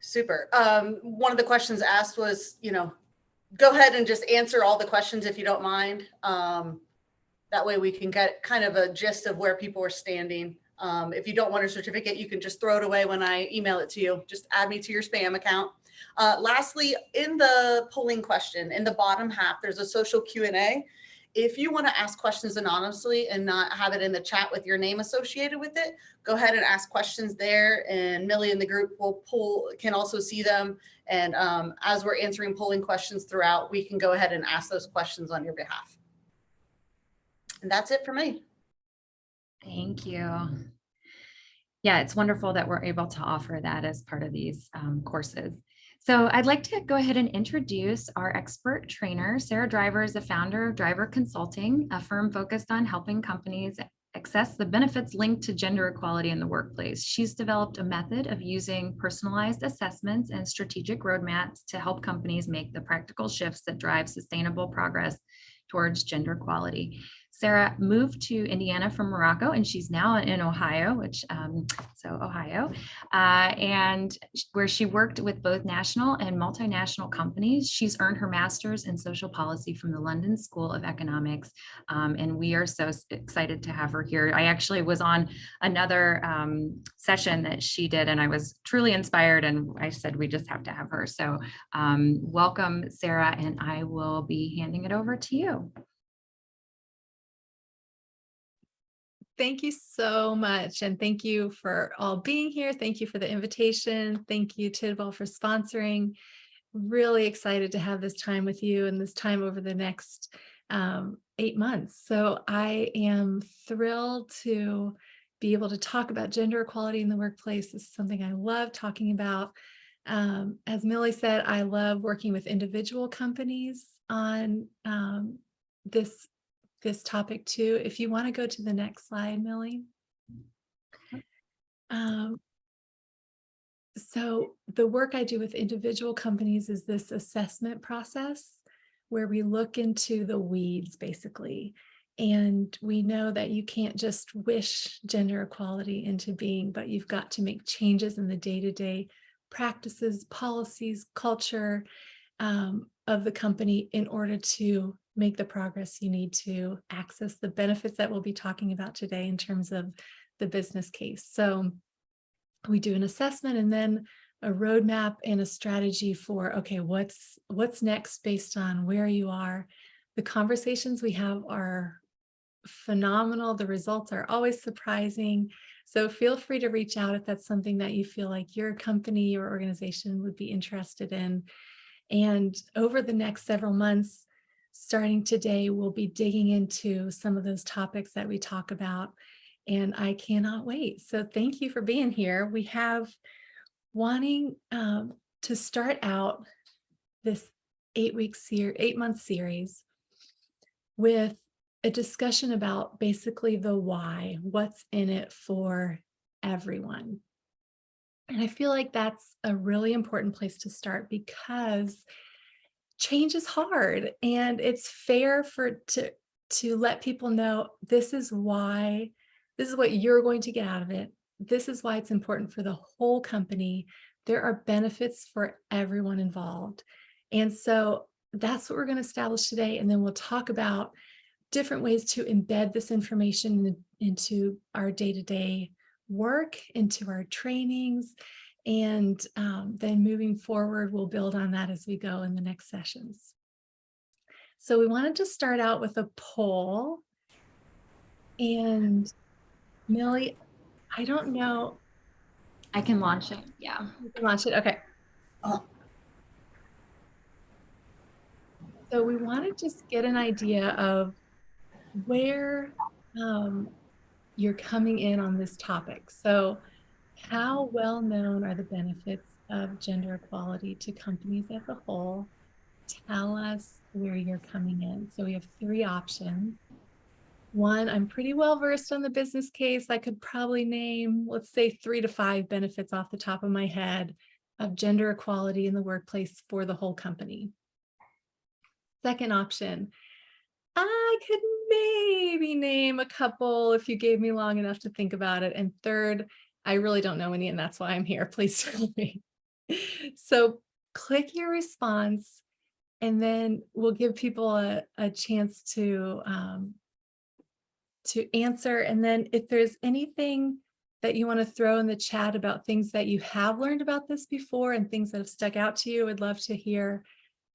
Super. One of the questions asked was, go ahead and just answer all the questions if you don't mind. That way we can get kind of a gist of where people are standing. If you don't want a certificate, you can just throw it away when I email it to you. Just add me to your spam account. Lastly, in the polling question, in the bottom half, there's a social Q&A. If you want to ask questions anonymously and not have it in the chat with your name associated with it, go ahead and ask questions there, and Millie in the group can also see them. And as we're answering polling questions throughout, we can go ahead and ask those questions on your behalf. And that's it for me. Thank you. Yeah, it's wonderful that we're able to offer that as part of these courses. So I'd like to go ahead and introduce our expert trainer. Sarah Driver is the founder of Driver Consulting, a firm focused on helping companies access the benefits linked to gender equality in the workplace. She's developed a method of using personalized assessments and strategic roadmaps to help companies make the practical shifts that drive sustainable progress towards gender equality. Sarah moved to Indiana from Morocco, and she's now in Ohio, and where she worked with both national and multinational companies. She's earned her master's in social policy from the London School of Economics, and we are so excited to have her here. I actually was on another session that she did, and I was truly inspired, and I said we just have to have her. So welcome, Sarah, and I will be handing it over to you. Thank you so much. And thank you for all being here. Thank you for the invitation. Thank you, Tidwell, for sponsoring. Really excited to have this time with you and this time over the next 8 months. So I am thrilled to be able to talk about gender equality in the workplace. This is something I love talking about. As Millie said, I love working with individual companies on this topic too. If you want to go to the next slide, Millie. So the work I do with individual companies is this assessment process where we look into the weeds, basically. And we know that you can't just wish gender equality into being, but you've got to make changes in the day-to-day practices, policies, culture of the company in order to make the progress you need to access the benefits that we'll be talking about today in terms of the business case. So we do an assessment and then a roadmap and a strategy for, okay, what's next based on where you are. The conversations we have are phenomenal. The results are always surprising. So feel free to reach out if that's something that you feel like your company or organization would be interested in. And over the next several months, starting today, we'll be digging into some of those topics that we talk about, and I cannot wait. So thank you for being here. We have wanting to start out this 8-month series with a discussion about basically the why, what's in it for everyone. And I feel like that's a really important place to start because change is hard, and it's fair to let people know this is why, this is what you're going to get out of it. This is why it's important for the whole company. There are benefits for everyone involved. And so that's what we're going to establish today. And then we'll talk about different ways to embed this information into our day-to-day work, into our trainings. And then moving forward, we'll build on that as we go in the next sessions. So we wanted to start out with a poll. And Millie, I don't know. I can launch it. Yeah. You can launch it. Okay. So we want to just get an idea of where you're coming in on this topic. So how well known are the benefits of gender equality to companies as a whole? Tell us where you're coming in. So we have 3 options. 1, I'm pretty well versed on the business case. I could probably name, let's say 3 to 5 benefits off the top of my head of gender equality in the workplace for the whole company. Second option, I could maybe name a couple if you gave me long enough to think about it. And third, I really don't know any, and that's why I'm here. Please tell me. So click your response, and then we'll give people a chance to answer. And then if there's anything that you want to throw in the chat about things that you have learned about this before and things that have stuck out to you, I'd love to hear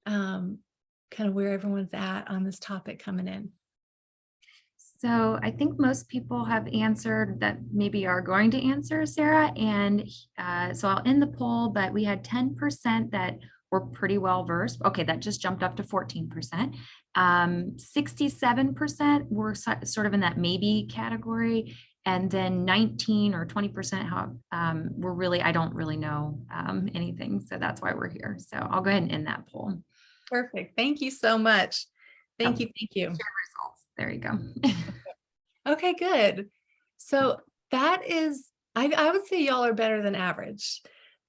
kind of where everyone's at on this topic coming in. So I think most people have answered that maybe are going to answer, Sarah. And so I'll end the poll, but we had 10% that were pretty well versed. Okay, that just jumped up to 14%. 67% were sort of in that maybe category. And then 19 or 20% were really, I don't really know anything. So that's why we're here. So I'll go ahead and end that poll. Perfect. Thank you so much. Thank you. Thank you. Results. There you go. Okay, good. So that is, I would say y'all are better than average.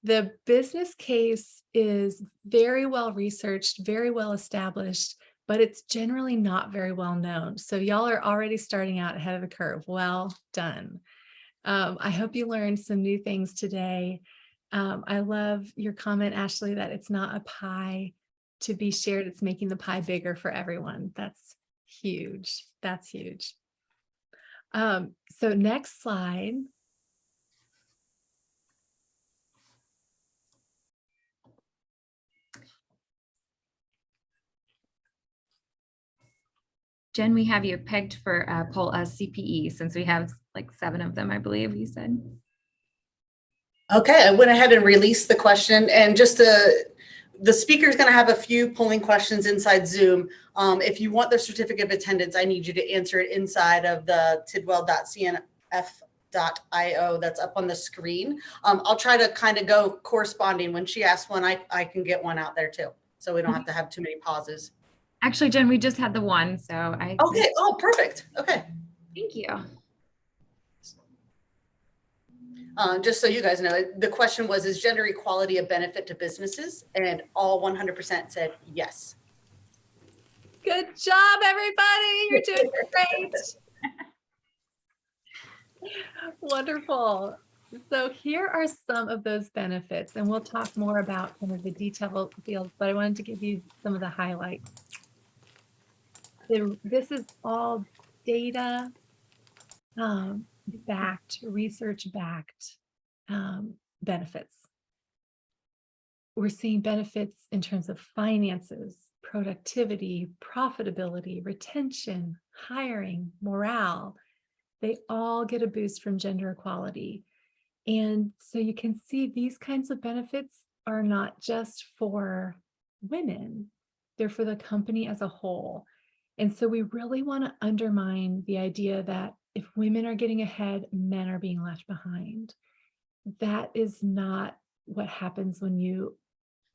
The business case is very well researched, very well established, but it's generally not very well known. So y'all are already starting out ahead of the curve. Well done. I hope you learned some new things today. I love your comment, Ashley, that it's not a pie to be shared. It's making the pie bigger for everyone. That's huge. That's huge. So next slide. Jen, we have you pegged for poll CPE since we have like 7 of them, I believe you said. Okay, I went ahead and released the question, and just the speaker is going to have a few polling questions inside Zoom. If you want the certificate of attendance, I need you to answer it inside of the tidwell.cnf.io that's up on the screen. I'll try to kind of go corresponding. When she asks one, I can get one out there too, so we don't have to have too many pauses. Actually, Jen, we just had the one, so I. Okay. Oh, perfect. Okay. Thank you. Just so you guys know, the question was, is gender equality a benefit to businesses? And all 100% said yes. Good job, everybody. You're doing great. Wonderful. So here are some of those benefits, and we'll talk more about some of the detailed fields, but I wanted to give you some of the highlights. This is all data backed, research backed benefits. We're seeing benefits in terms of finances, productivity, profitability, retention, hiring, morale. They all get a boost from gender equality. And so you can see these kinds of benefits are not just for women, they're for the company as a whole. And so we really want to undermine the idea that if women are getting ahead, men are being left behind. That is not what happens when you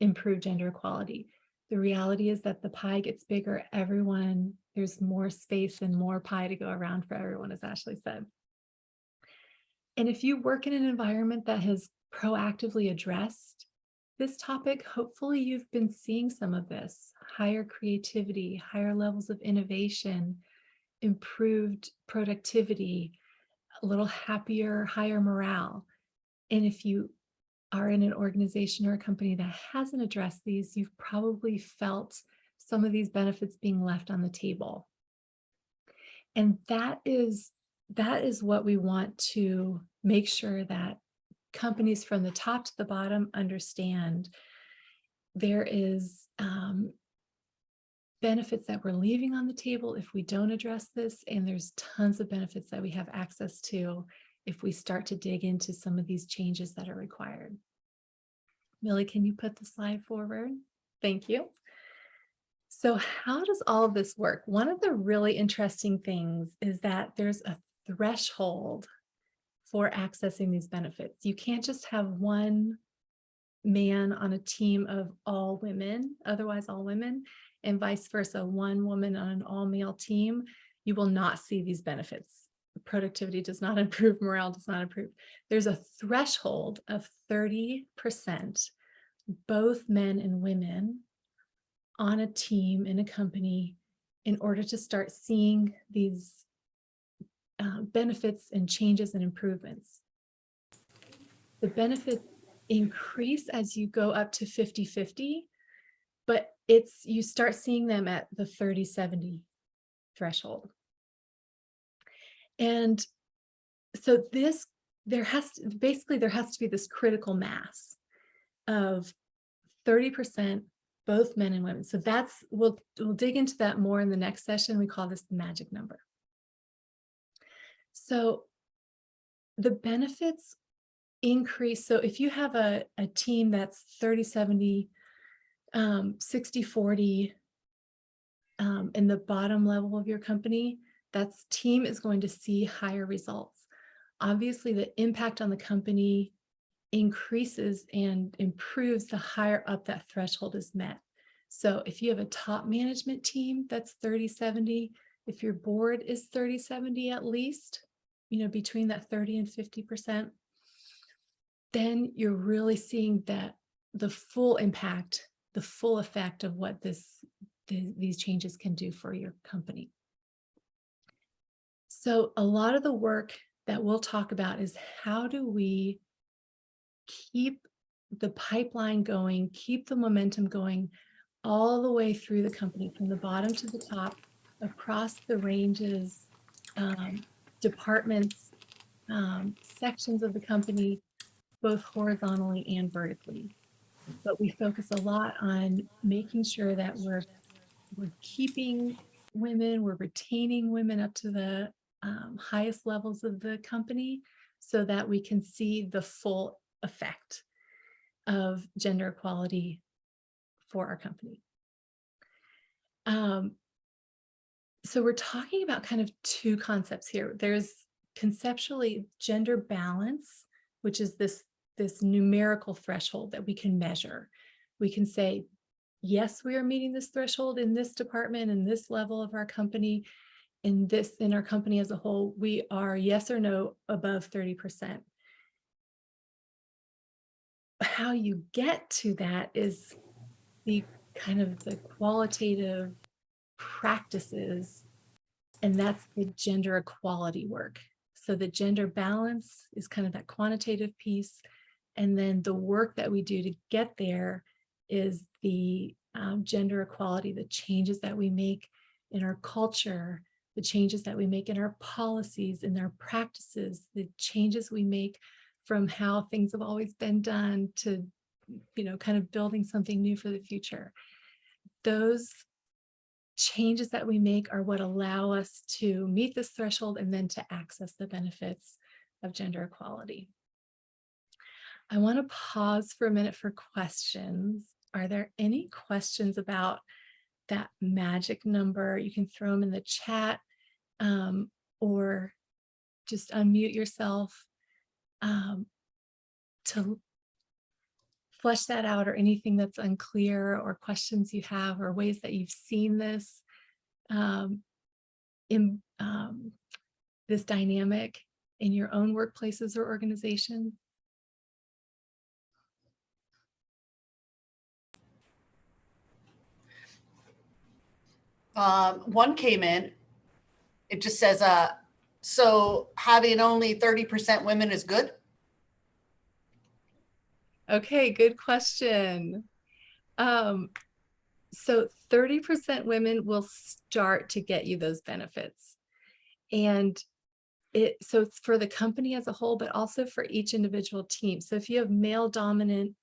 improve gender equality. The reality is that the pie gets bigger. There's more space and more pie to go around for everyone, as Ashley said. And if you work in an environment that has proactively addressed this topic, hopefully you've been seeing some of this: higher creativity, higher levels of innovation, improved productivity, a little happier, higher morale. And if you are in an organization or a company that hasn't addressed these, you've probably felt some of these benefits being left on the table. And that is what we want to make sure that companies from the top to the bottom understand. There is benefits that we're leaving on the table if we don't address this, and there's tons of benefits that we have access to if we start to dig into some of these changes that are required. Millie, can you put the slide forward? Thank you. So how does all of this work? One of the really interesting things is that there's a threshold for accessing these benefits. You can't just have one man on a team of all women, otherwise all women, and vice versa, one woman on an all-male team. You will not see these benefits. Productivity does not improve, morale does not improve. There's a threshold of 30%, both men and women on a team in a company, in order to start seeing these benefits and changes and improvements. The benefits increase as you go up to 50-50, but you start seeing them at the 30-70 threshold. And so there has to be this critical mass of 30%, both men and women. So we'll dig into that more in the next session. We call this the magic number. So the benefits increase. So if you have a team that's 30-70, 60-40 in the bottom level of your company, that team is going to see higher results. Obviously, the impact on the company increases and improves the higher up that threshold is met. So if you have a top management team that's 30-70, if your board is 30-70 at least, between that 30 and 50%, then you're really seeing that the full impact, the full effect of what these changes can do for your company. So a lot of the work that we'll talk about is how do we keep the pipeline going, keep the momentum going all the way through the company, from the bottom to the top, across the ranges, departments, sections of the company, both horizontally and vertically. But we focus a lot on making sure that we're keeping women, we're retaining women up to the highest levels of the company, so that we can see the full effect of gender equality for our company. So we're talking about kind of two concepts here. There's conceptually gender balance, which is this numerical threshold that we can measure. We can say, yes, we are meeting this threshold in this department, in this level of our company, in our company as a whole, we are yes or no above 30%. How you get to that is the kind of the qualitative practices, and that's the gender equality work. So the gender balance is kind of that quantitative piece, and then the work that we do to get there is the gender equality, the changes that we make in our culture, the changes that we make in our policies, in our practices, the changes we make from how things have always been done to, kind of building something new for the future. Those changes that we make are what allow us to meet this threshold and then to access the benefits of gender equality. I want to pause for a minute for questions. Are there any questions about that magic number? You can throw them in the chat, or just unmute yourself to flesh that out, or anything that's unclear, or questions you have, or ways that you've seen this in this dynamic in your own workplaces or organizations. One came in, it just says, so having only 30% women is good? Okay, good question. So 30% women will start to get you those benefits. And so it's for the company as a whole, but also for each individual team. So if you have male dominant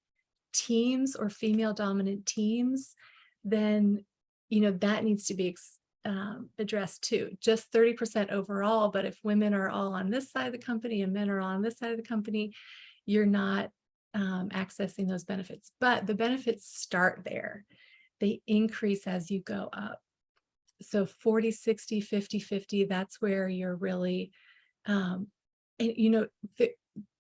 teams or female dominant teams, then that needs to be addressed too. Just 30% overall, but if women are all on this side of the company and men are all on this side of the company, you're not accessing those benefits. But the benefits start there. They increase as you go up. So 40, 60, 50, 50, that's where you're really,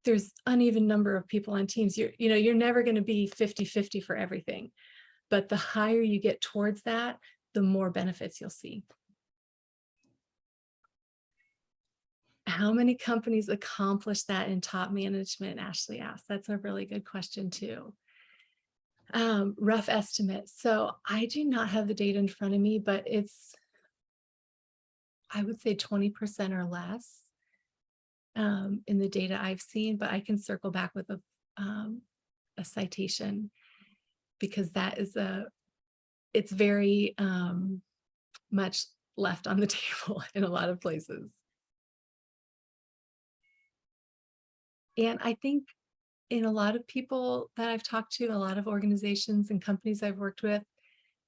there's uneven number of people on teams. You're never going to be 50-50 for everything. But the higher you get towards that, the more benefits you'll see. How many companies accomplish that in top management? Ashley asked. That's a really good question too. Rough estimate. So I do not have the data in front of me, but I would say 20% or less in the data I've seen, but I can circle back with a citation, because that is it's very much left on the table in a lot of places. And I think in a lot of people that I've talked to, a lot of organizations and companies I've worked with,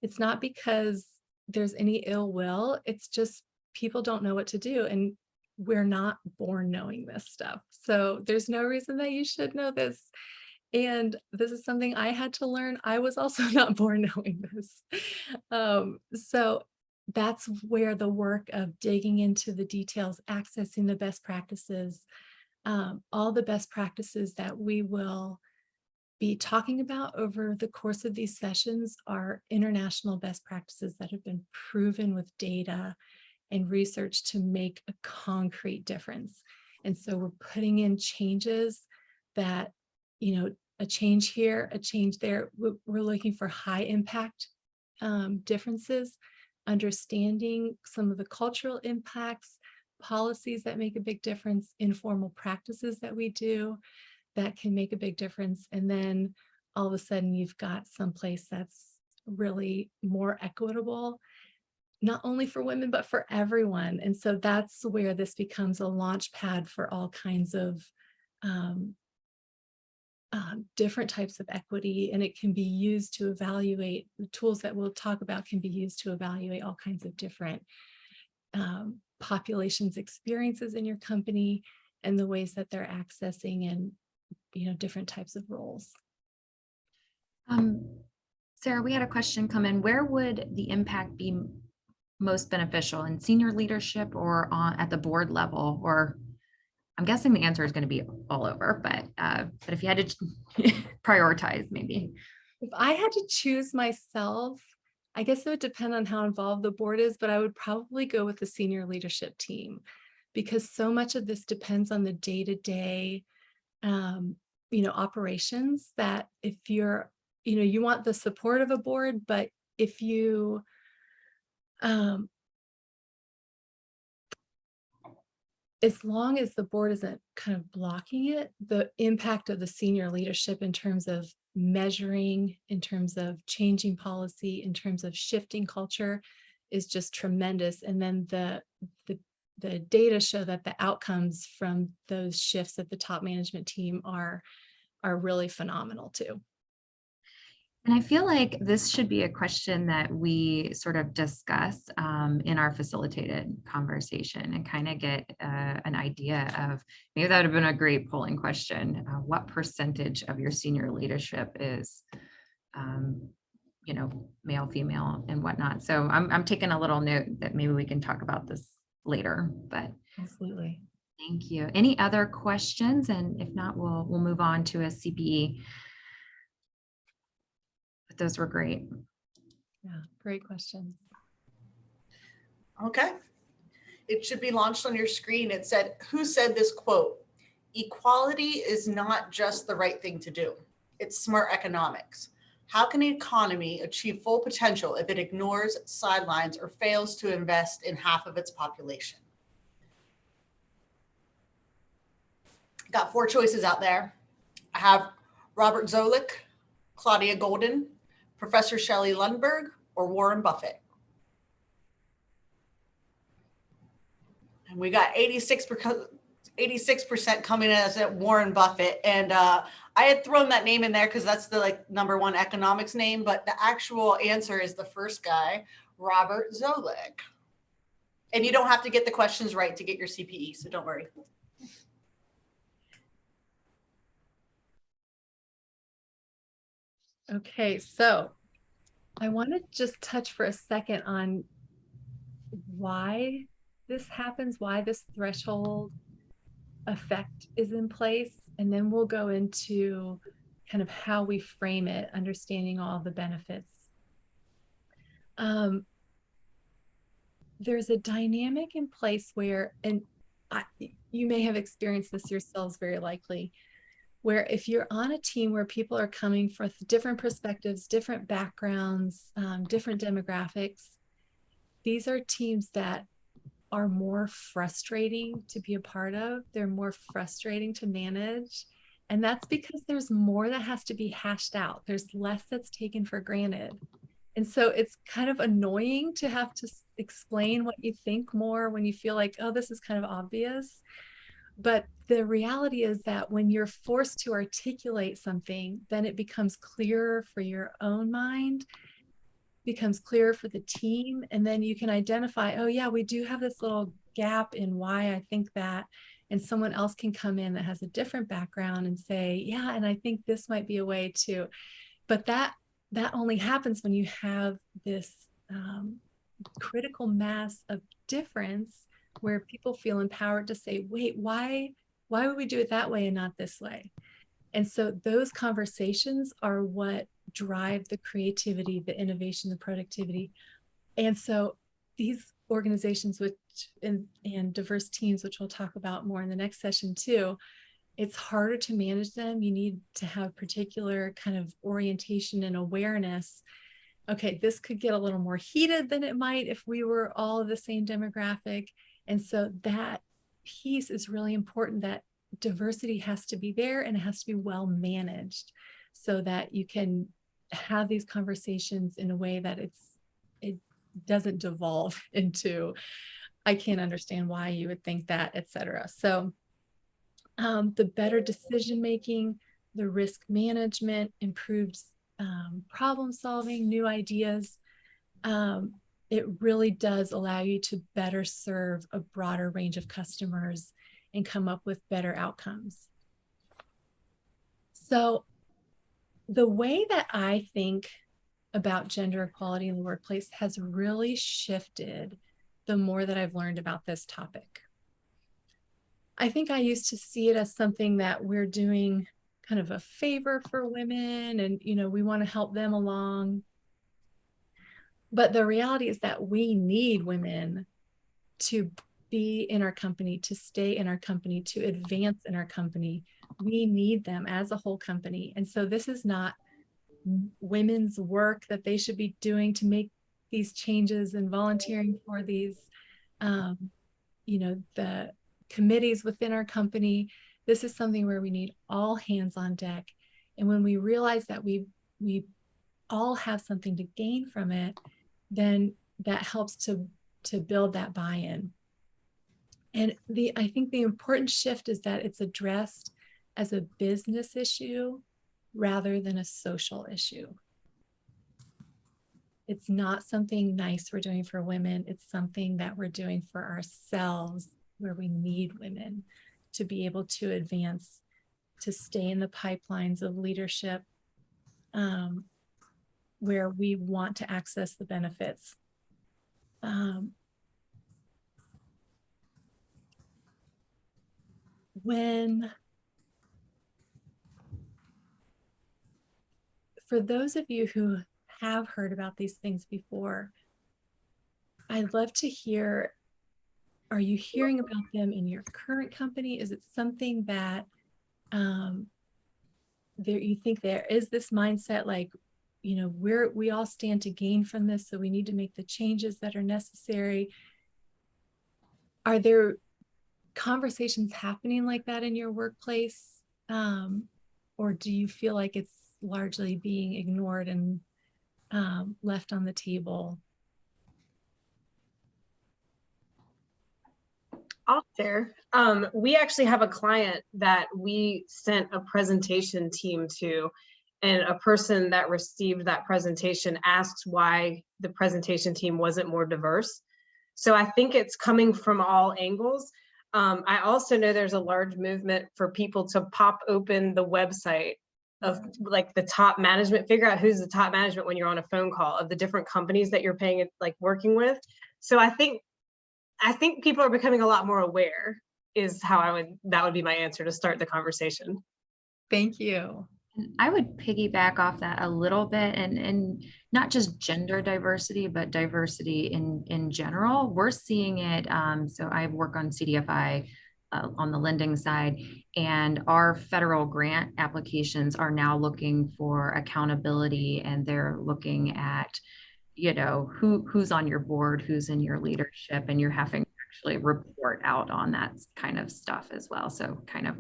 it's not because there's any ill will, it's just people don't know what to do. And we're not born knowing this stuff. So there's no reason that you should know this. And this is something I had to learn. I was also not born knowing this. So that's where the work of digging into the details, accessing the best practices, all the best practices that we will be talking about over the course of these sessions are international best practices that have been proven with data and research to make a concrete difference. And so we're putting in changes that, a change here, a change there. We're looking for high impact differences, understanding some of the cultural impacts, policies that make a big difference, informal practices that we do that can make a big difference. And then all of a sudden you've got someplace that's really more equitable, not only for women, but for everyone. And so that's where this becomes a launch pad for all kinds of different types of equity. And it can be used to evaluate, the tools that we'll talk about can be used to evaluate all kinds of different populations' experiences in your company and the ways that they're accessing and different types of roles. Sarah, we had a question come in. Where would the impact be most beneficial, in senior leadership or at the board level? Or I'm guessing the answer is going to be all over, but if you had to prioritize, maybe. If I had to choose myself, I guess it would depend on how involved the board is, but I would probably go with the senior leadership team, because so much of this depends on the day-to-day operations, that if you're, you want the support of a board, but if you, as long as the board isn't kind of blocking it, the impact of the senior leadership in terms of measuring, in terms of changing policy, in terms of shifting culture is just tremendous. And then the data show that the outcomes from those shifts at the top management team are really phenomenal too. And I feel like this should be a question that we sort of discuss in our facilitated conversation and kind of get an idea of, maybe that would have been a great polling question. What percentage of your senior leadership is, male, female, and whatnot? So I'm taking a little note that maybe we can talk about this later, but. Absolutely. Thank you. Any other questions? And if not, we'll move on to a CPE. But those were great. Yeah, great questions. Okay. It should be launched on your screen. It said, who said this quote? Equality is not just the right thing to do. It's smart economics. How can an economy achieve full potential if it ignores, sidelines, or fails to invest in half of its population? Got 4 choices out there. I have Robert Zoellick, Claudia Golden, Professor Shelley Lundberg, or Warren Buffett. And we got 86% coming as at Warren Buffett. And I had thrown that name in there because that's the #1 economics name, but the actual answer is the first guy, Robert Zoellick. And you don't have to get the questions right to get your CPE, so don't worry. Okay, so I want to just touch for a second on why this happens, why this threshold effect is in place, and then we'll go into kind of how we frame it, understanding all the benefits. There's a dynamic in place where, and you may have experienced this yourselves very likely, where if you're on a team where people are coming from different perspectives, different backgrounds, different demographics, these are teams that are more frustrating to be a part of. They're more frustrating to manage. And that's because there's more that has to be hashed out. There's less that's taken for granted. And so it's kind of annoying to have to explain what you think more when you feel like, oh, this is kind of obvious. But the reality is that when you're forced to articulate something, then it becomes clearer for your own mind, becomes clearer for the team. And then you can identify, oh, yeah, we do have this little gap in why I think that. And someone else can come in that has a different background and say, yeah, and I think this might be a way to. But that only happens when you have this critical mass of difference where people feel empowered to say, wait, why would we do it that way and not this way? And so those conversations are what drive the creativity, the innovation, the productivity. And so these organizations which and diverse teams, which we'll talk about more in the next session too, it's harder to manage them. You need to have particular kind of orientation and awareness. Okay, this could get a little more heated than it might if we were all of the same demographic. And so that piece is really important, that diversity has to be there and it has to be well managed so that you can have these conversations in a way that it doesn't devolve into, I can't understand why you would think that, et cetera. So the better decision making, the risk management, improved problem solving, new ideas, it really does allow you to better serve a broader range of customers and come up with better outcomes. So the way that I think about gender equality in the workplace has really shifted the more that I've learned about this topic. I think I used to see it as something that we're doing kind of a favor for women and, you know, we want to help them along. But the reality is that we need women to be in our company, to stay in our company, to advance in our company. We need them as a whole company. And so this is not women's work that they should be doing to make these changes and volunteering for these, you know, the committees within our company. This is something where we need all hands on deck. And when we realize that we all have something to gain from it, then that helps to build that buy-in. And I think the important shift is that it's addressed as a business issue rather than a social issue. It's not something nice we're doing for women. It's something that we're doing for ourselves, where we need women to be able to advance, to stay in the pipelines of leadership, where we want to access the benefits. For those of you who have heard about these things before, I'd love to hear, are you hearing about them in your current company? Is it something that you think there is this mindset like, you know, we all stand to gain from this, so we need to make the changes that are necessary? Are there conversations happening like that in your workplace? Or do you feel like it's largely being ignored and left on the table? I'll share. We actually have a client that we sent a presentation team to, and a person that received that presentation asked why the presentation team wasn't more diverse. So I think it's coming from all angles. I also know there's a large movement for people to pop open the website of like the top management, figure out who's the top management when you're on a phone call of the different companies that you're paying, like working with. So I think people are becoming a lot more aware is how that would be my answer to start the conversation. Thank you. I would piggyback off that a little bit, and not just gender diversity, but diversity in general. We're seeing it. So I work on CDFI on the lending side, and our federal grant applications are now looking for accountability, and they're looking at, you know, who's on your board, who's in your leadership, and you're having to actually report out on that kind of stuff as well. So kind of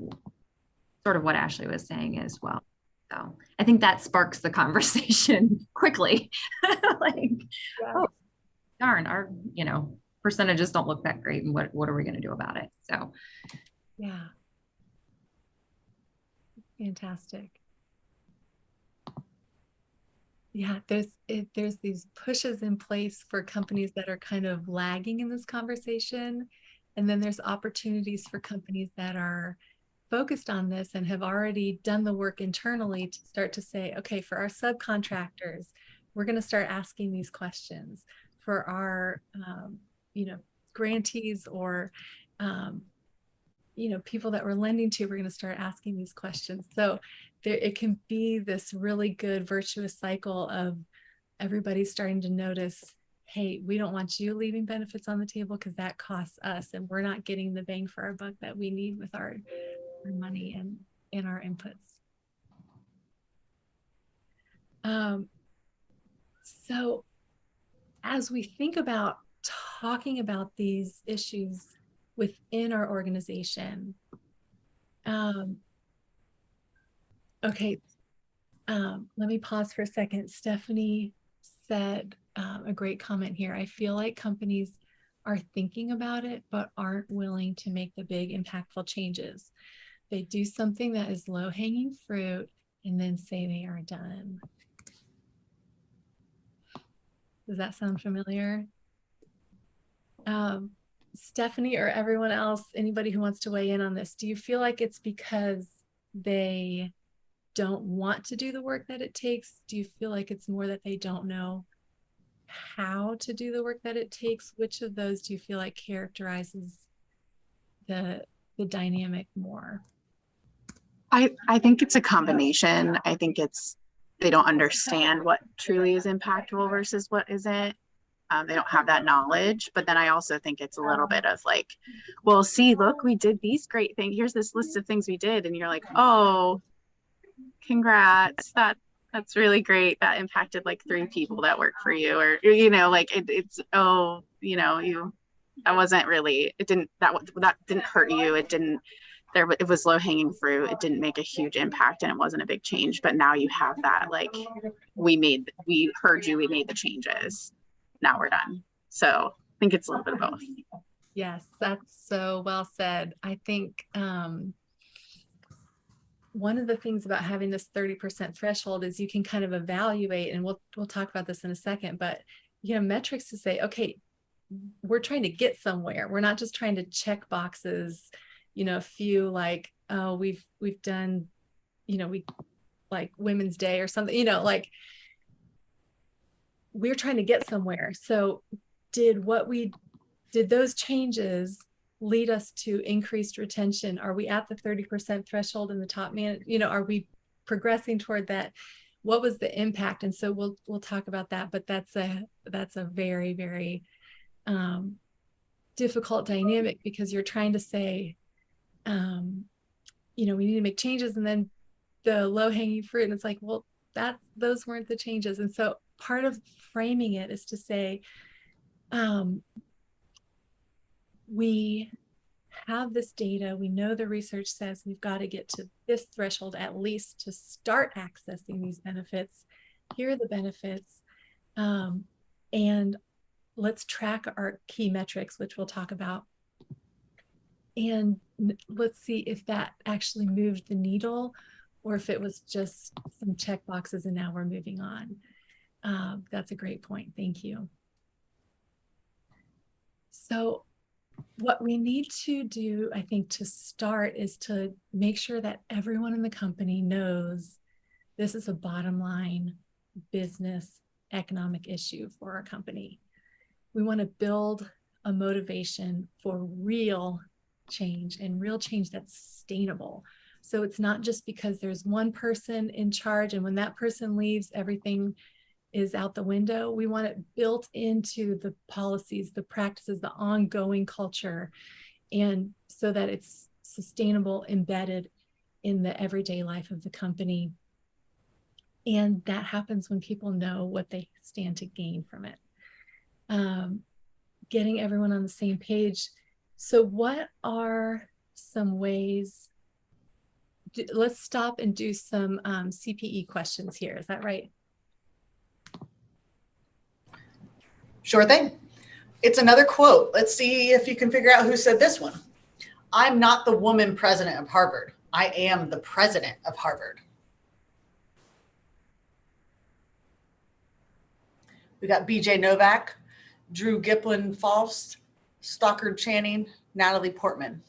sort of what Ashley was saying as well. So I think that sparks the conversation quickly. Like, oh, darn, our, percentages don't look that great. And what are we going to do about it? So Yeah. Fantastic. Yeah, there's these pushes in place for companies that are kind of lagging in this conversation. And then there's opportunities for companies that are focused on this and have already done the work internally to start to say, okay, for our subcontractors, we're going to start asking these questions. For our, grantees or, people that we're lending to, we're going to start asking these questions. So it can be this really good virtuous cycle of everybody starting to notice, hey, we don't want you leaving benefits on the table because that costs us and we're not getting the bang for our buck that we need with our money and our inputs. So as we think about talking about these issues within our organization, let me pause for a second. Stephanie said a great comment here. I feel like companies are thinking about it, but aren't willing to make the big impactful changes. They do something that is low-hanging fruit and then say they are done. Does that sound familiar? Stephanie or everyone else, anybody who wants to weigh in on this, do you feel like it's because they don't want to do the work that it takes? Do you feel like it's more that they don't know how to do the work that it takes? Which of those do you feel like characterizes the dynamic more? I think it's a combination. I think it's they don't understand what truly is impactful versus what isn't. They don't have that knowledge. But then I also think it's a little bit of like, well, see, look, we did these great things. Here's this list of things we did. And you're like, oh, congrats. That's really great. That impacted like 3 people that work for you, or, like it's, oh, that wasn't really, that didn't hurt you. It was low hanging fruit. It didn't make a huge impact and it wasn't a big change. But now you have that, like, we heard you, we made the changes. Now we're done. So I think it's a little bit of both. Yes, that's so well said. I think one of the things about having this 30% threshold is you can kind of evaluate, and we'll talk about this in a second, but metrics to say, okay, we're trying to get somewhere. We're not just trying to check boxes, a few like, oh, we've done, we like Women's Day or something, like we're trying to get somewhere. So did those changes lead us to increased retention? Are we at the 30% threshold in the top man? Are we progressing toward that? What was the impact? And so we'll talk about that, but that's a very, very difficult dynamic, because you're trying to say, we need to make changes, and then the low hanging fruit. And it's like, well, those weren't the changes. And so part of framing it is to say, we have this data. We know the research says we've got to get to this threshold at least to start accessing these benefits. Here are the benefits. And let's track our key metrics, which we'll talk about. And let's see if that actually moved the needle, or if it was just some check boxes and now we're moving on. That's a great point. Thank you. So what we need to do, I think, to start is to make sure that everyone in the company knows this is a bottom line business economic issue for our company. We want to build a motivation for real change, and real change that's sustainable. So it's not just because there's one person in charge and when that person leaves, everything is out the window. We want it built into the policies, the practices, the ongoing culture, and so that it's sustainable, embedded in the everyday life of the company. And that happens when people know what they stand to gain from it. Getting everyone on the same page. So what are some ways let's stop and do some CPE questions here. Is that right? Sure thing. It's another quote. Let's see if you can figure out who said this one. I'm not the woman president of Harvard. I am the president of Harvard. We got BJ Novak, Drew Giplin False, Stockard Channing, Natalie Portman.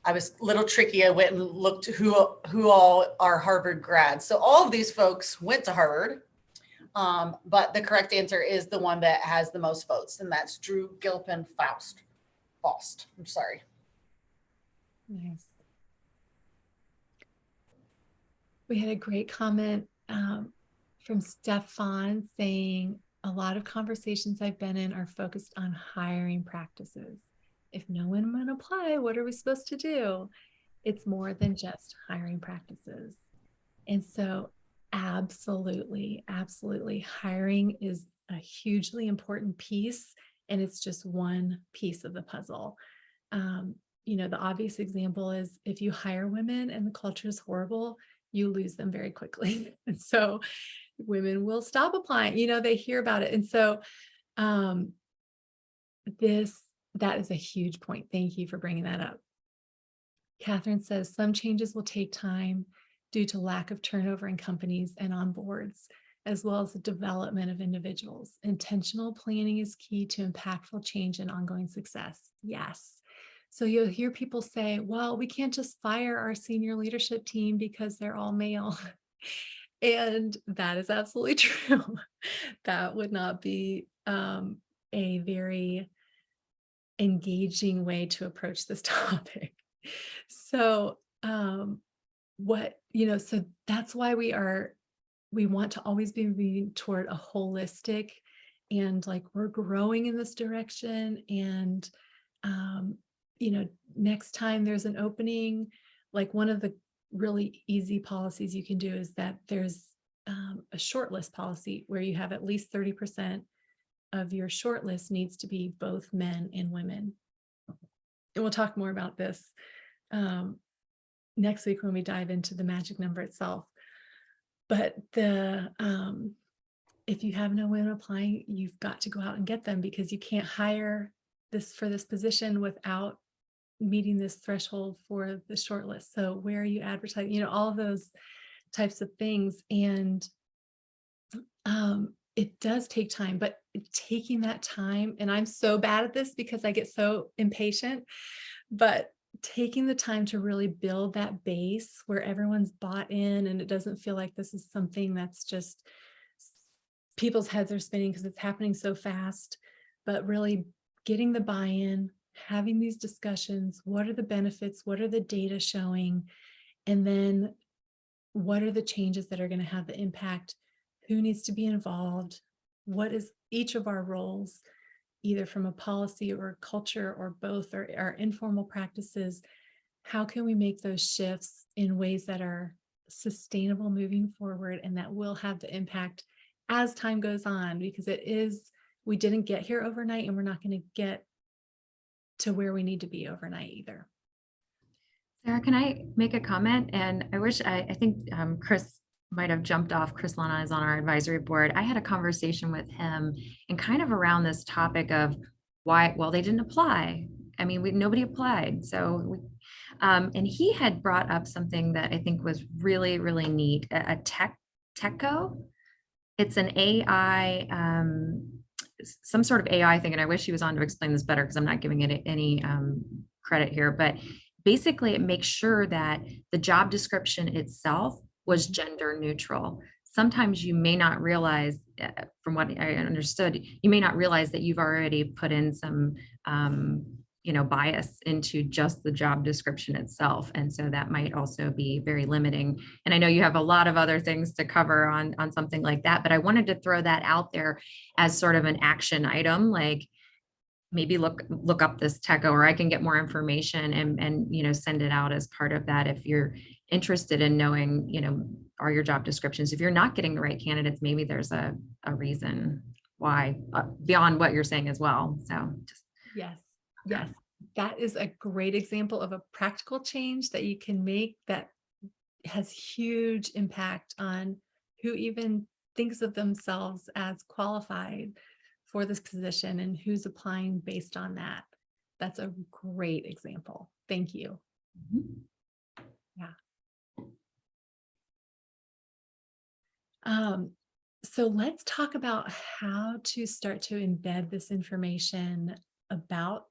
I was a little tricky. I went and looked who all are Harvard grads. So all of these folks went to Harvard, but the correct answer is the one that has the most votes, and that's Drew Gilpin Faust. I'm sorry. Nice. We had a great comment from Stefan saying, a lot of conversations I've been in are focused on hiring practices. If no one would apply, what are we supposed to do? It's more than just hiring practices. And so absolutely, hiring is a hugely important piece, and it's just one piece of the puzzle. The obvious example is if you hire women and the culture is horrible, you lose them very quickly. And so women will stop applying, they hear about it. And so that is a huge point. Thank you for bringing that up. Catherine says some changes will take time due to lack of turnover in companies and on boards, as well as the development of individuals. Intentional planning is key to impactful change and ongoing success. Yes. So you'll hear people say, well, we can't just fire our senior leadership team because they're all male. And that is absolutely true. That would not be a very engaging way to approach this topic. So so that's why we want to always be moving toward a holistic, and like we're growing in this direction. And next time there's an opening, like one of the really easy policies you can do is that there's a shortlist policy where you have at least 30% of your shortlist needs to be both men and women. And we'll talk more about this next week when we dive into the magic number itself. But if you have no women applying, you've got to go out and get them, because you can't hire for this position without meeting this threshold for the shortlist. So where are you advertising? All of those types of things. And it does take time, but taking that time, and I'm so bad at this because I get so impatient, but taking the time to really build that base where everyone's bought in, and it doesn't feel like this is something that's just people's heads are spinning because it's happening so fast, but really getting the buy-in, having these discussions. What are the benefits? What are the data showing? And then what are the changes that are going to have the impact? Who needs to be involved? What is each of our roles, either from a policy or culture or both, or our informal practices? How can we make those shifts in ways that are sustainable moving forward, and that will have the impact as time goes on? Because we didn't get here overnight, and we're not going to get to where we need to be overnight either. Sarah, can I make a comment? And I think Chris might have jumped off. Chris Lana is on our advisory board. I had a conversation with him and kind of around this topic of why, well, they didn't apply. I mean, nobody applied. So, and he had brought up something that I think was really, really neat, a TECO. It's an AI, some sort of AI thing. And I wish he was on to explain this better, because I'm not giving it any credit here, but basically it makes sure that the job description itself was gender neutral. Sometimes you may not realize, from what I understood, you may not realize that you've already put in some, bias into just the job description itself. And so that might also be very limiting. And I know you have a lot of other things to cover on something like that, but I wanted to throw that out there as sort of an action item, like maybe look up this TECO, or I can get more information and send it out as part of that. If you're interested in knowing, are your job descriptions, if you're not getting the right candidates, maybe there's a reason why, beyond what you're saying as well. So Yes. that is a great example of a practical change that you can make that has huge impact on who even thinks of themselves as qualified for this position and who's applying based on that. That's a great example. Thank you. So let's talk about how to start to embed this information about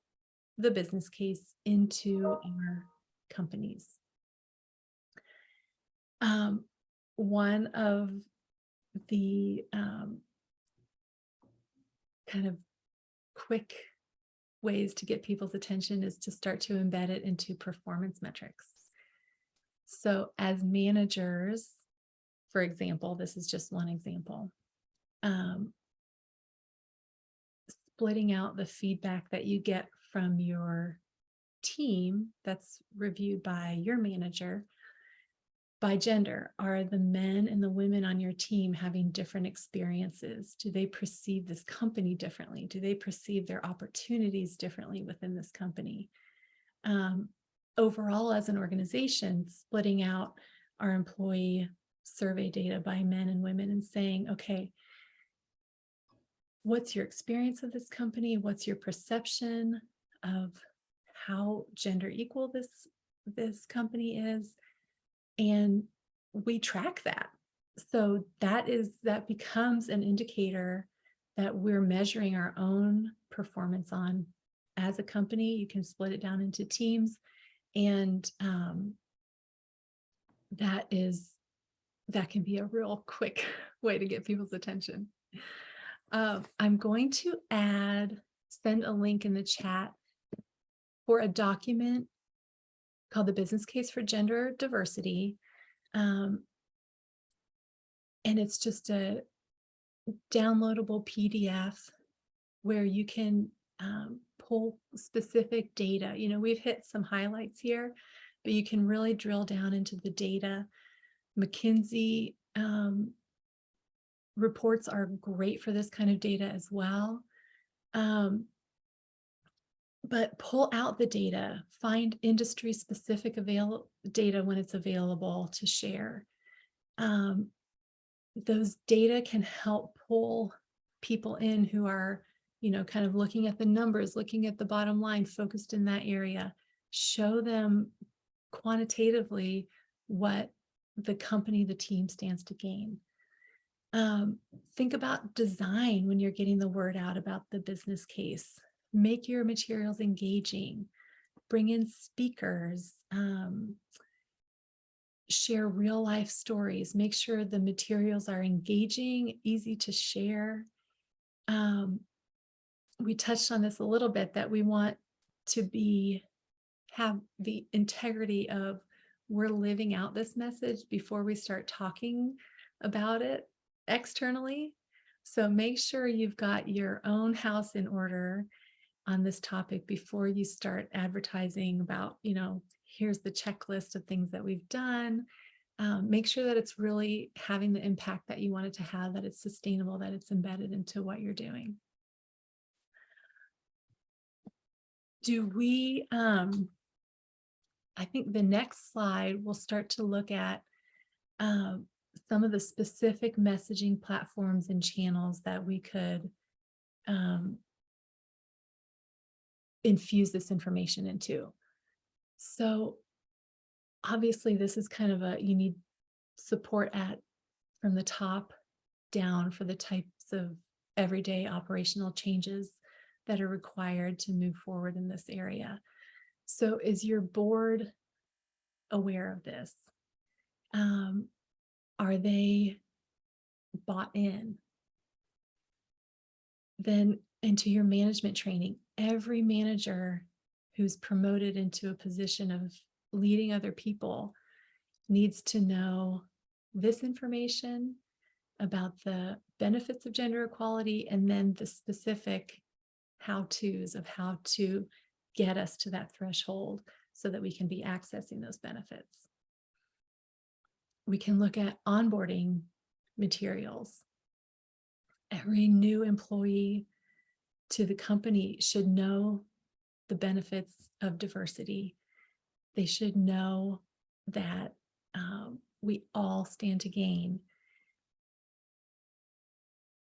the business case into our companies. One of the kind of quick ways to get people's attention is to start to embed it into performance metrics. So as managers, for example, this is just one example, splitting out the feedback that you get from your team that's reviewed by your manager by gender. Are the men and the women on your team having different experiences? Do they perceive this company differently? Do they perceive their opportunities differently within this company? Overall, as an organization, splitting out our employee survey data by men and women and saying, okay, what's your experience of this company? What's your perception of how gender equal this company is? And we track that. So that becomes an indicator that we're measuring our own performance on as a company. You can split it down into teams, and that can be a real quick way to get people's attention. I'm going to send a link in the chat for a document called the Business Case for Gender Diversity. And it's just a downloadable PDF where you can pull specific data. You know, we've hit some highlights here, but you can really drill down into the data. McKinsey reports are great for this kind of data as well. But pull out the data, find industry specific data when it's available to share. Those data can help pull people in who are, you know, kind of looking at the numbers, looking at the bottom line, focused in that area. Show them quantitatively what the company, the team stands to gain. Think about design when you're getting the word out about the business case. Make your materials engaging, bring in speakers, share real life stories, make sure the materials are engaging, easy to share. We touched on this a little bit, that we want to have the integrity of we're living out this message before we start talking about it externally. So make sure you've got your own house in order on this topic before you start advertising about, you know, here's the checklist of things that we've done. Make sure that it's really having the impact that you want it to have, that it's sustainable, that it's embedded into what you're doing. I think the next slide we'll start to look at some of the specific messaging platforms and channels that we could infuse this information into. So obviously this is kind of you need support from the top down for the types of everyday operational changes that are required to move forward in this area. So is your board aware of this? Are they bought in? Then into your management training, every manager who's promoted into a position of leading other people needs to know this information about the benefits of gender equality, and then the specific how-tos of how to get us to that threshold so that we can be accessing those benefits. We can look at onboarding materials. Every new employee to the company should know the benefits of diversity. They should know that we all stand to gain.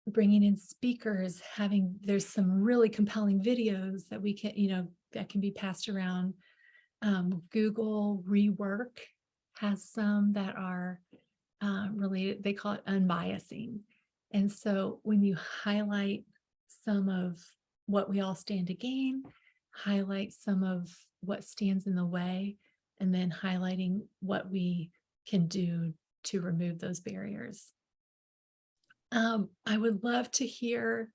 Bringing in speakers, there's some really compelling videos that we can, that can be passed around. Google Rework has some that are related, they call it unbiasing. And so when you highlight some of what we all stand to gain, highlight some of what stands in the way, and then highlighting what we can do to remove those barriers. I would love to hear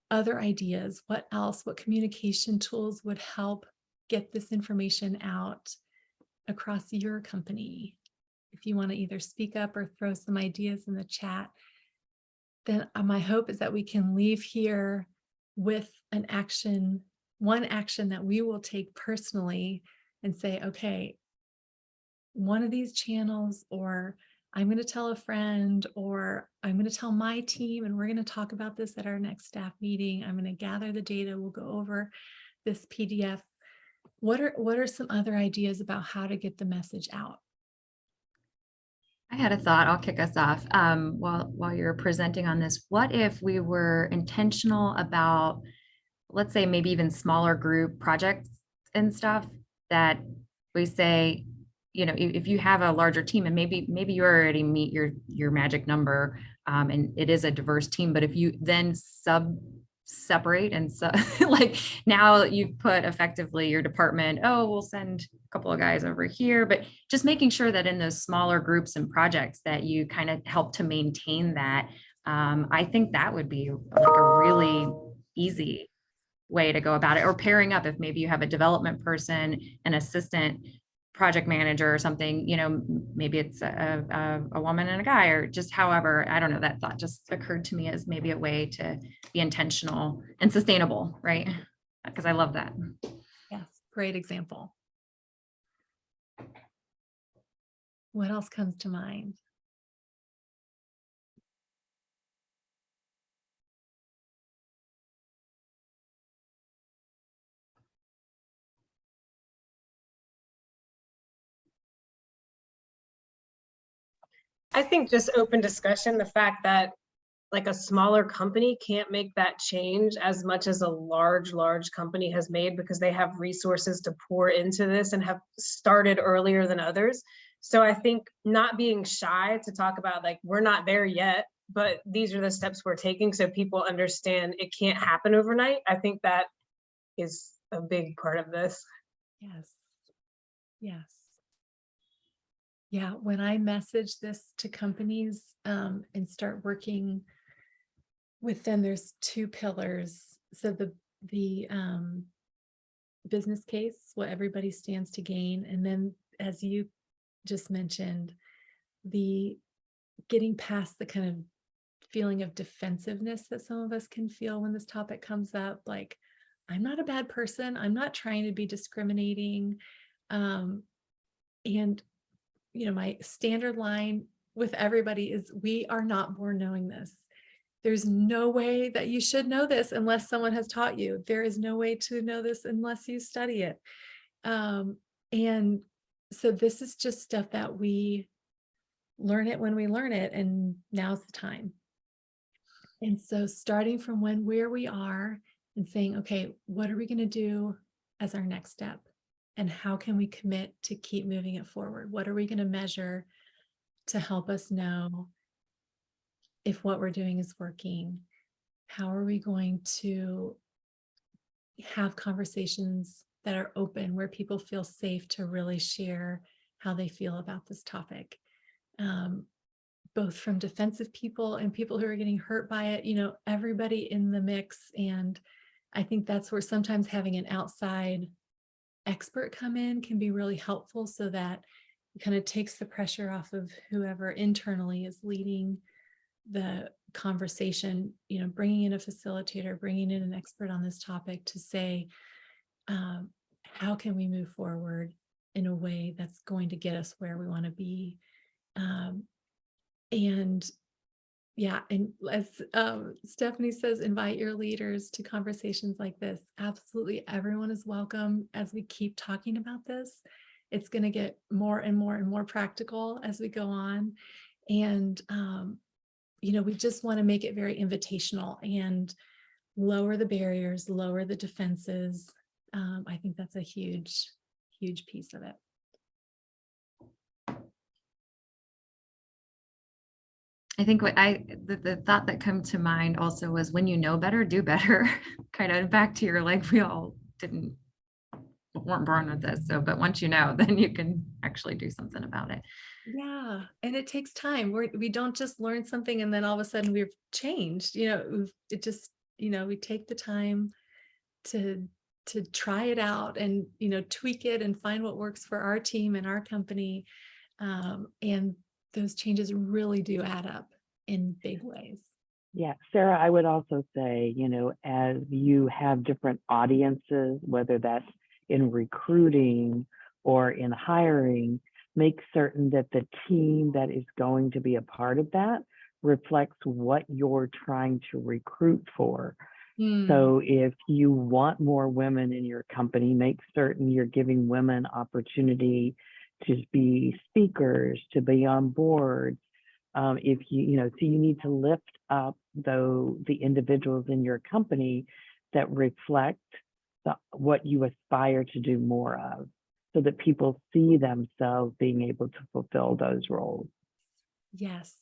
other ideas. What else? What communication tools would help get this information out across your company? If you want to either speak up or throw some ideas in the chat, then my hope is that we can leave here with one action that we will take personally and say, okay, one of these channels, or I'm going to tell a friend, or I'm going to tell my team, and we're going to talk about this at our next staff meeting. I'm going to gather the data. We'll go over this PDF. What are some other ideas about how to get the message out? I had a thought. I'll kick us off. While you're presenting on this, what if we were intentional about, let's say, maybe even smaller group projects and stuff, that we say, if you have a larger team, and maybe you already meet your magic number, and it is a diverse team, but if you then separate and like now you've put effectively your department, we'll send a couple of guys over here, but just making sure that in those smaller groups and projects that you kind of help to maintain that. I think that would be like a really easy way to go about it, or pairing up if maybe you have a development person, an assistant project manager or something, maybe it's a woman and a guy, or just however, I don't know, that thought just occurred to me as maybe a way to be intentional and sustainable, right? Because I love that. Yes, great example. What else comes to mind? I think just open discussion, the fact that like a smaller company can't make that change as much as a large company has made, because they have resources to pour into this and have started earlier than others. So I think not being shy to talk about, like, we're not there yet, but these are the steps we're taking so people understand it can't happen overnight. I think that is a big part of this. Yes. Yes. Yeah, when I message this to companies and start working with them, there's two pillars. So the business case, what everybody stands to gain, and then, as you just mentioned, the getting past the kind of feeling of defensiveness that some of us can feel when this topic comes up. Like, I'm not a bad person. I'm not trying to be discriminating. And my standard line with everybody is, we are not born knowing this. There's no way that you should know this unless someone has taught you. There is no way to know this unless you study it. And so this is just stuff that we learn it when we learn it, and now's the time. And so starting from where we are and saying, okay, what are we going to do as our next step? And how can we commit to keep moving it forward? What are we going to measure to help us know if what we're doing is working? How are we going to have conversations that are open, where people feel safe to really share how they feel about this topic? Both from defensive people and people who are getting hurt by it, everybody in the mix. And I think that's where sometimes having an outside expert come in can be really helpful, so that it kind of takes the pressure off of whoever internally is leading the conversation, bringing in a facilitator, bringing in an expert on this topic to say, how can we move forward in a way that's going to get us where we want to be? And Yeah, and as Stephanie says, invite your leaders to conversations like this. Absolutely, everyone is welcome. As we keep talking about this, it's going to get more and more and more practical as we go on. And we just want to make it very invitational and lower the barriers, lower the defenses. I think that's a huge, huge piece of it. I think the thought that come to mind also was, when you know better, do better. Kind of back to your, like, we all weren't born with this. So, but once you know, then you can actually do something about it. Yeah, and it takes time. We don't just learn something and then all of a sudden we've changed. It just, we take the time to try it out and tweak it and find what works for our team and our company. And those changes really do add up in big ways. Yeah, Sarah, I would also say, as you have different audiences, whether that's in recruiting or in hiring, make certain that the team that is going to be a part of that reflects what you're trying to recruit for. So if you want more women in your company, make certain you're giving women opportunity to be speakers, to be on board. If so you need to lift up the individuals in your company that reflect what you aspire to do more of, so that people see themselves being able to fulfill those roles. Yes,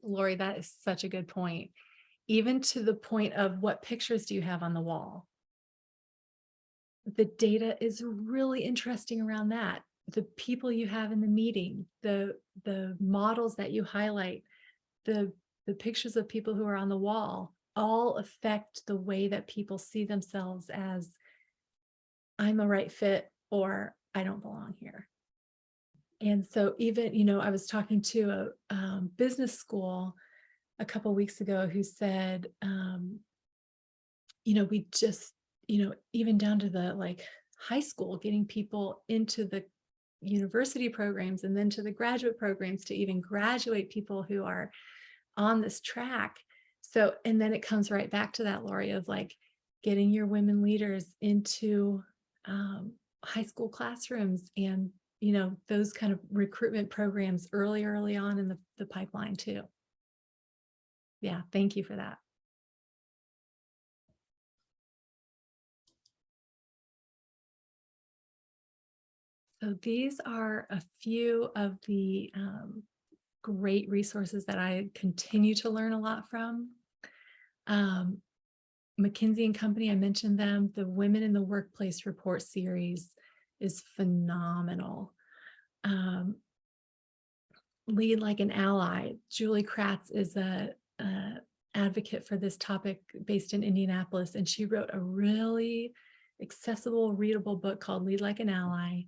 Lori, that is such a good point. Even to the point of, what pictures do you have on the wall? The data is really interesting around that. The people you have in the meeting, the models that you highlight, the pictures of people who are on the wall, all affect the way that people see themselves as, I'm a right fit, or I don't belong here. And so even, I was talking to a business school a couple of weeks ago who said, we just, even down to the high school, getting people into the university programs and then to the graduate programs to even graduate people who are on this track. So, and then it comes right back to that, Lori, of getting your women leaders into high school classrooms and, those kind of recruitment programs early on in the pipeline too. Yeah, thank you for that. So these are a few of the great resources that I continue to learn a lot from. McKinsey & Company, I mentioned them. The Women in the Workplace Report series is phenomenal. Lead Like an Ally. Julie Kratz is a advocate for this topic based in Indianapolis, and she wrote a really accessible, readable book called Lead Like an Ally.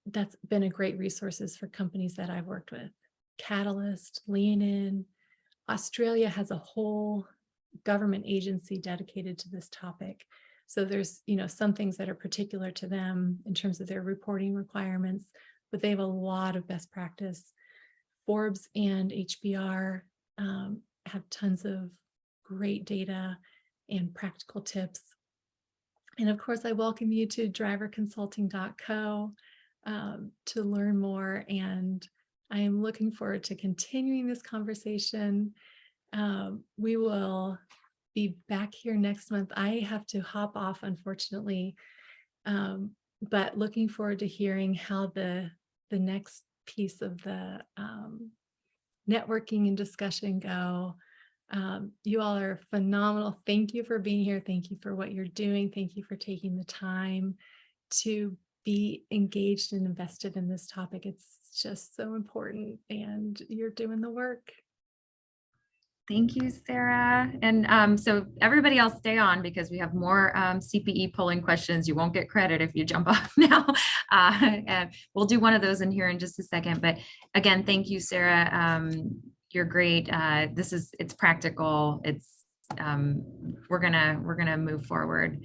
That's been a great resources for companies that I've worked with. Catalyst, Lean In. Australia has a whole government agency dedicated to this topic. So there's, some things that are particular to them in terms of their reporting requirements, but they have a lot of best practice. Forbes and HBR have tons of great data and practical tips. And of course, I welcome you to driverconsulting.co to learn more. And I am looking forward to continuing this conversation. We will be back here next month. I have to hop off, unfortunately, but looking forward to hearing how the next piece of the networking and discussion go. You all are phenomenal. Thank you for being here. Thank you for what you're doing. Thank you for taking the time to be engaged and invested in this topic. It's just so important, and you're doing the work. Thank you, Sarah. And so everybody else stay on, because we have more CPE polling questions. You won't get credit if you jump off now. And we'll do one of those in here in just a second. But again, thank you, Sarah. You're great. It's practical. We're gonna move forward.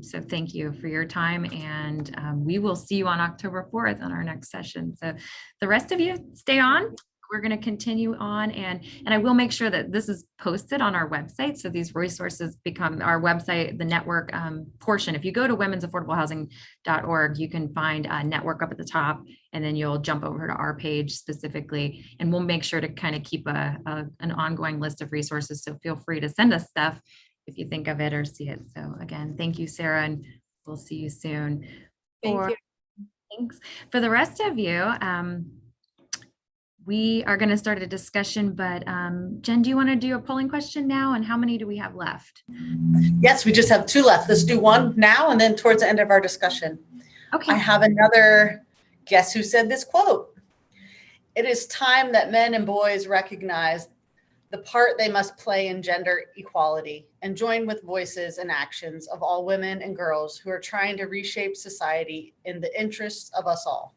So thank you for your time, and we will see you on October 4th on our next session. So the rest of you stay on. we're going to continue on, and I will make sure that this is posted on our website. So these resources become our website, the network portion. If you go to womensaffordablehousing.org, you can find a network up at the top, and then you'll jump over to our page specifically, and we'll make sure to kind of keep an ongoing list of resources. So feel free to send us stuff if you think of it or see it. So again, thank you, Sarah, and we'll see you soon. Thank you. Thanks. For the rest of you, we are going to start a discussion, but Jen, do you want to do a polling question now? And how many do we have left? Yes, we just have 2 left. Let's do one now and then towards the end of our discussion. Okay. I have another guess who said this quote. It is time that men and boys recognize the part they must play in gender equality and join with voices and actions of all women and girls who are trying to reshape society in the interests of us all.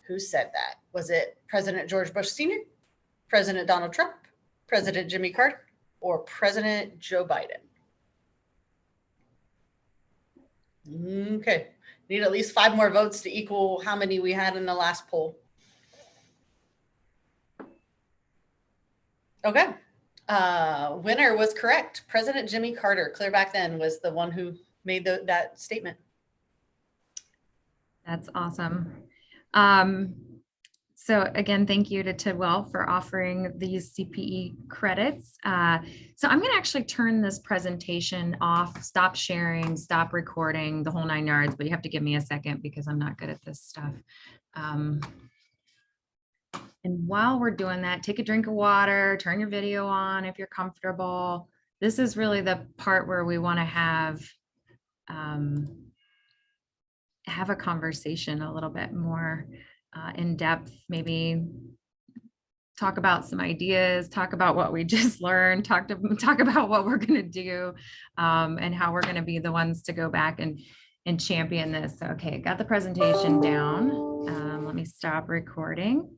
Who said that? Was it President George Bush Sr., President Donald Trump, President Jimmy Carter, or President Joe Biden? Okay, need at least 5 more votes to equal how many we had in the last poll. Okay, winner was correct. President Jimmy Carter, clear back then, was the one who made that statement. That's awesome. So again, thank you to Tidwell for offering these CPE credits. So I'm going to actually turn this presentation off, stop sharing, stop recording, the whole 9 yards, but you have to give me a second because I'm not good at this stuff. And while we're doing that, take a drink of water, turn your video on if you're comfortable. This is really the part where we want to have a conversation a little bit more in depth, maybe talk about some ideas, talk about what we just learned, talk about what we're going to do, and how we're going to be the ones to go back and champion this. Okay, got the presentation down. Let me stop recording.